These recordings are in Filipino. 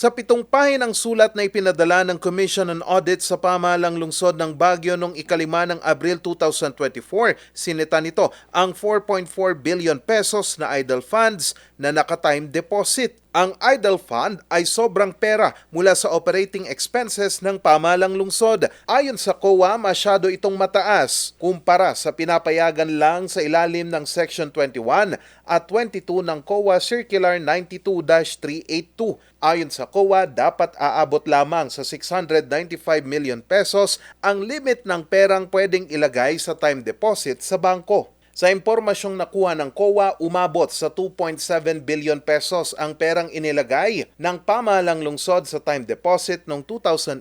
Sa 7 pahinang sulat na ipinadala ng Commission on Audit sa pamahalang lungsod ng Baguio noong ika-5 ng Abril 2024, sinita nito ang 4.4 billion pesos na idle funds na naka-time deposit. Ang idle fund ay sobrang pera mula sa operating expenses ng pamahalang lungsod. Ayon sa COA, masyado itong mataas kumpara sa pinapayagan lang sa ilalim ng Section 21 at 22 ng COA Circular 92-382. Ayon sa COA, dapat aabot lamang sa 695 million pesos ang limit ng perang pwedeng ilagay sa time deposit sa bangko. Sa impormasyong nakuha ng COA, umabot sa 2.7 billion pesos ang perang inilagay ng pamahalang lungsod sa time deposit noong 2018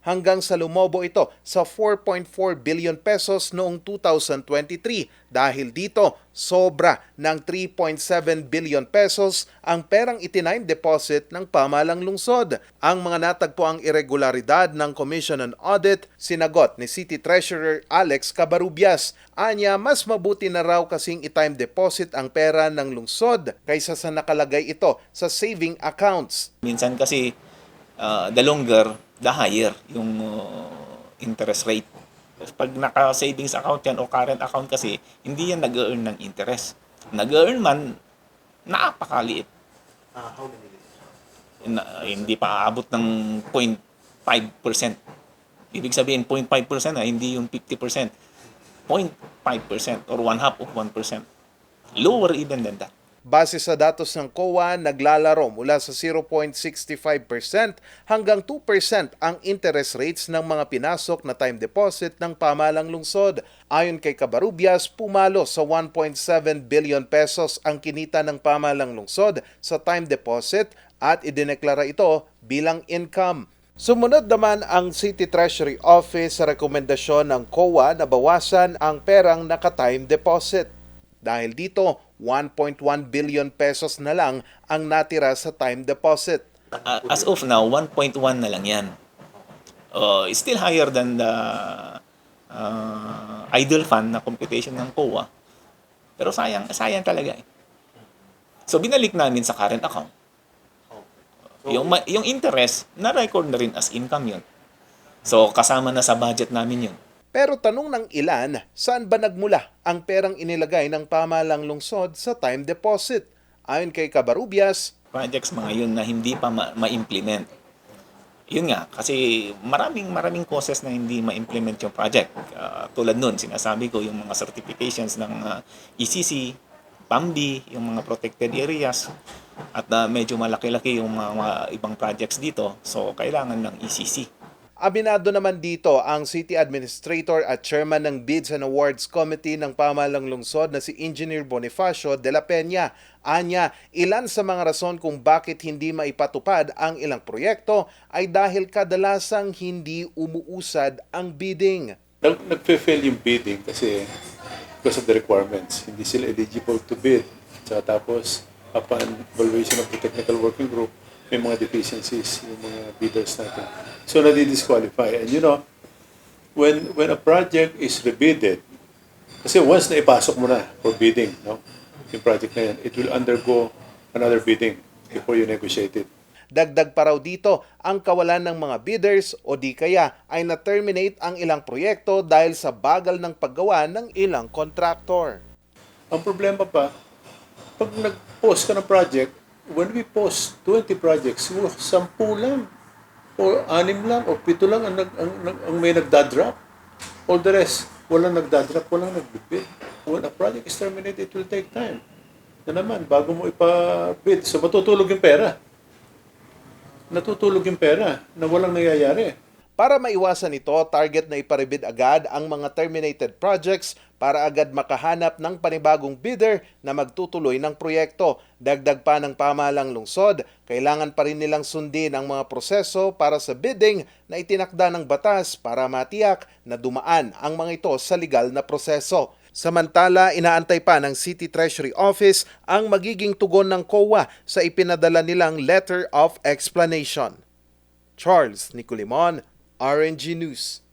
hanggang sa lumobo ito sa 4.4 billion pesos noong 2023. Dahil dito, sobra ng 3.7 billion pesos ang perang itinime deposit ng pamahalang lungsod. Ang mga natagpuang irregularidad ng Commission on Audit, sinagot ni City Treasurer Alex Cabarubias. Anya, mas mabuti na raw kasing i-time deposit ang pera ng lungsod kaysa sa nakalagay ito sa saving accounts. Minsan kasi the longer, the higher yung interest rate. Pag naka-savings account yan o current account kasi, hindi yan nag-earn ng interest. Nag-earn man, napakaliit. How many days? Hindi pa aabot ng 0.5%. Ibig sabihin, 0.5% hindi yung 50%. 0.5% or 1/2 of 1%. Lower even than that. Base sa datos ng COA, naglalaro mula sa 0.65% hanggang 2% ang interest rates ng mga pinasok na time deposit ng pamahalang lungsod. Ayon kay Cabarubias, pumalo sa 1.7 billion pesos ang kinita ng pamahalang lungsod sa time deposit at idineklara ito bilang income. Sumunod naman ang City Treasury Office sa rekomendasyon ng COA na bawasan ang perang naka-time deposit. Dahil dito, 1.1 billion pesos na lang ang natira sa time deposit. As of now, 1.1 na lang yan. Still higher than the idle fund na computation ng COA. Pero sayang talaga eh. So binalik namin sa current account. Yung interest, na-record na rin as income yun. So kasama na sa budget namin yun. Pero tanong ng ilan, saan ba nagmula ang perang inilagay ng pamahalang lungsod sa time deposit? Ayon kay Cabarubias, Projects mga yun na hindi pa ma-implement. Yun nga, kasi maraming causes na hindi ma-implement yung project. Tulad nun, sinasabi ko yung mga certifications ng ECC, PAMBI, yung mga protected areas, at medyo malaki-laki yung mga ibang projects dito. So, kailangan ng ECC. Aminado naman dito ang City Administrator at Chairman ng Bids and Awards Committee ng pamahalang lungsod na si Engineer Bonifacio de la Peña. Anya, ilan sa mga rason kung bakit hindi maipatupad ang ilang proyekto ay dahil kadalasang hindi umuusad ang bidding. Nag-fail yung bidding kasi because of the requirements. Hindi sila eligible to bid. Tapos, upon evaluation of the technical working group, may mga deficiencies yung mga bidders natin. So, nadi-disqualify. And when a project is rebidded, kasi once na ipasok mo na for bidding, no, yung project na yan, it will undergo another bidding before you negotiate it. Dagdag pa raw dito ang kawalan ng mga bidders o di kaya ay na-terminate ang ilang proyekto dahil sa bagal ng paggawa ng ilang contractor. Ang problema pa, pag nag-post ka ng project, when we post 20 projects, 10 lang, o 6 lang, o 7 lang ang may nagdadrop. All the rest, walang nagdadrop, walang nagbibid. When a project is terminated, it will take time. Na naman, bago mo ipabid, so matutulog yung pera. Natutulog yung pera na walang nangyayari. Para maiwasan ito, target na iparebid agad ang mga terminated projects para agad makahanap ng panibagong bidder na magtutuloy ng proyekto. Dagdag pa ng pamahalang lungsod, kailangan pa rin nilang sundin ang mga proseso para sa bidding na itinakda ng batas para matiyak na dumaan ang mga ito sa legal na proseso. Samantala, inaantay pa ng City Treasury Office ang magiging tugon ng COA sa ipinadala nilang Letter of Explanation. Charles Nicolimon, RNG News.